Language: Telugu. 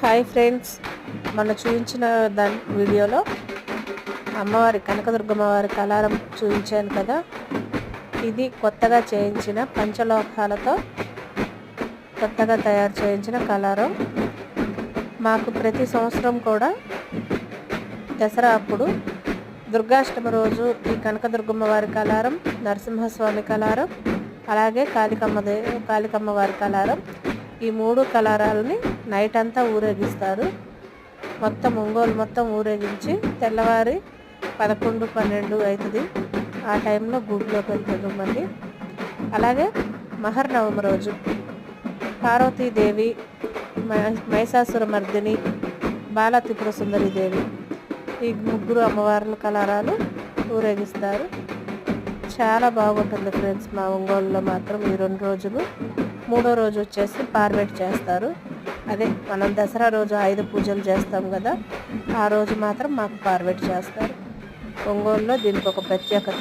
హాయ్ ఫ్రెండ్స్, మొన్న చూపించిన దాని వీడియోలో అమ్మవారి కనకదుర్గమ్మ వారి కలారం చూపించాను కదా. ఇది కొత్తగా చేయించిన పంచలోహాలతో కొత్తగా తయారు చేయించిన కలారం. మాకు ప్రతి సంవత్సరం కూడా దసరా అప్పుడు దుర్గాష్టమి రోజు ఈ కనకదుర్గమ్మ వారి కలారం, నరసింహస్వామి కలారం, అలాగే కాళికమ్మ వారి కలారం, ఈ మూడు కలారాలని నైట్ అంతా ఊరేగిస్తారు. మొత్తం ఒంగోలు మొత్తం ఊరేగించి తెల్లవారి 11-12 అవుతుంది. ఆ టైంలో గుడిలోకి వెళ్తారు మళ్ళీ. అలాగే మహర్నవమి రోజు పార్వతీదేవి, మహిషాసుర మర్దిని, బాల త్రిపుర సుందరి దేవి, ఈ ముగ్గురు అమ్మవార్ల కలారాలు ఊరేగిస్తారు. చాలా బాగుంటుంది ఫ్రెండ్స్. మా ఒంగోలులో మాత్రం ఈ 2 రోజులు. 3వ రోజు వచ్చేసి పార్వేట్ చేస్తారు. అదే మనం దసరా రోజు 5 పూజలు చేస్తాం కదా, ఆ రోజు మాత్రం మాకు పార్వేట్ చేస్తారు. ఒంగోలులో దీనికి ఒక ప్రత్యేకత.